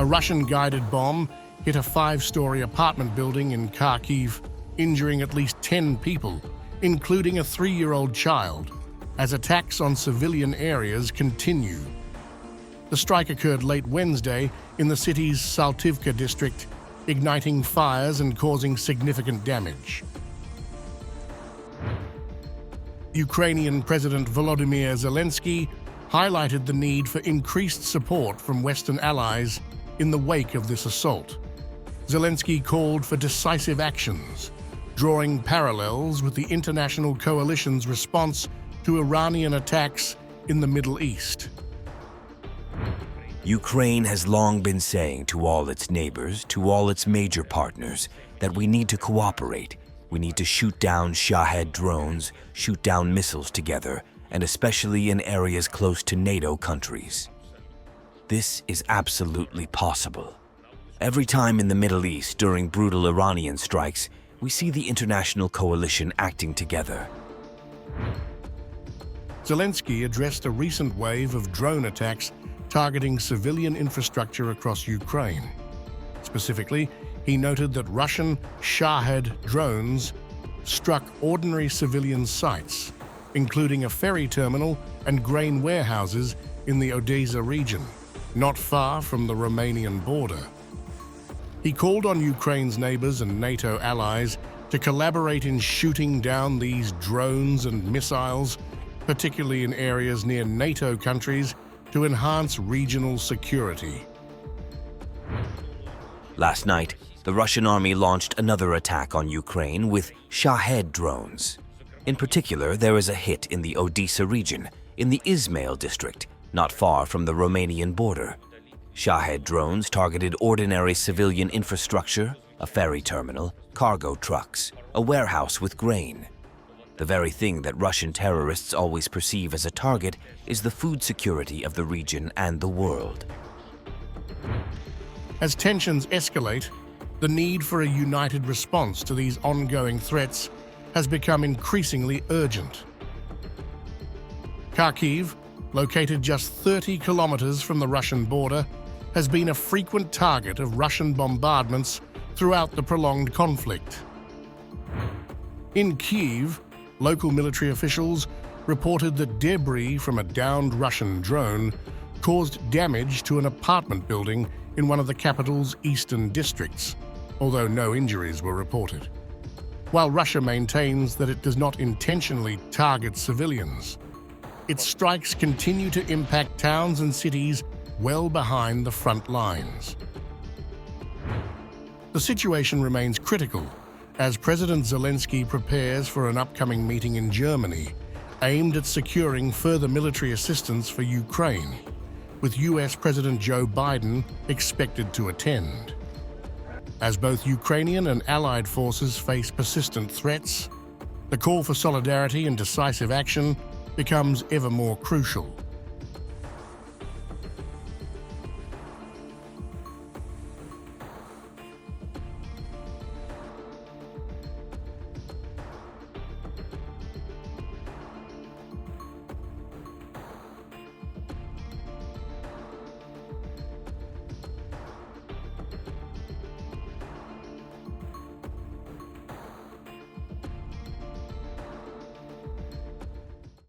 A Russian-guided bomb hit a 5-story apartment building in Kharkiv, injuring at least 10 people, including a 3-year-old child, as attacks on civilian areas continue. The strike occurred late Wednesday in the city's Saltivka district, igniting fires and causing significant damage. Ukrainian President Volodymyr Zelensky highlighted the need for increased support from Western allies in the wake of this assault. Zelensky called for decisive actions, drawing parallels with the international coalition's response to Iranian attacks in the Middle East. Ukraine has long been saying to all its neighbors, to all its major partners, that we need to cooperate. We need to shoot down Shahed drones, shoot down missiles together, and especially in areas close to NATO countries. This is absolutely possible. Every time in the Middle East during brutal Iranian strikes, we see the international coalition acting together. Zelensky addressed a recent wave of drone attacks targeting civilian infrastructure across Ukraine. Specifically, he noted that Russian Shahed drones struck ordinary civilian sites, including a ferry terminal and grain warehouses in the Odesa region, not far from the Romanian border. He called on Ukraine's neighbors and NATO allies to collaborate in shooting down these drones and missiles, particularly in areas near NATO countries, to enhance regional security. Last night, the Russian army launched another attack on Ukraine with Shahed drones. In particular, there is a hit in the Odesa region, in the Izmail district, not far from the Romanian border. Shahed drones targeted ordinary civilian infrastructure, a ferry terminal, cargo trucks, a warehouse with grain. The very thing that Russian terrorists always perceive as a target is the food security of the region and the world. As tensions escalate, the need for a united response to these ongoing threats has become increasingly urgent. Kharkiv, located just 30 kilometers from the Russian border, has been a frequent target of Russian bombardments throughout the prolonged conflict. In Kyiv, local military officials reported that debris from a downed Russian drone caused damage to an apartment building in one of the capital's eastern districts, although no injuries were reported. While Russia maintains that it does not intentionally target civilians, its strikes continue to impact towns and cities well behind the front lines. The situation remains critical as President Zelensky prepares for an upcoming meeting in Germany aimed at securing further military assistance for Ukraine, with US President Joe Biden expected to attend. As both Ukrainian and Allied forces face persistent threats, the call for solidarity and decisive action becomes ever more crucial.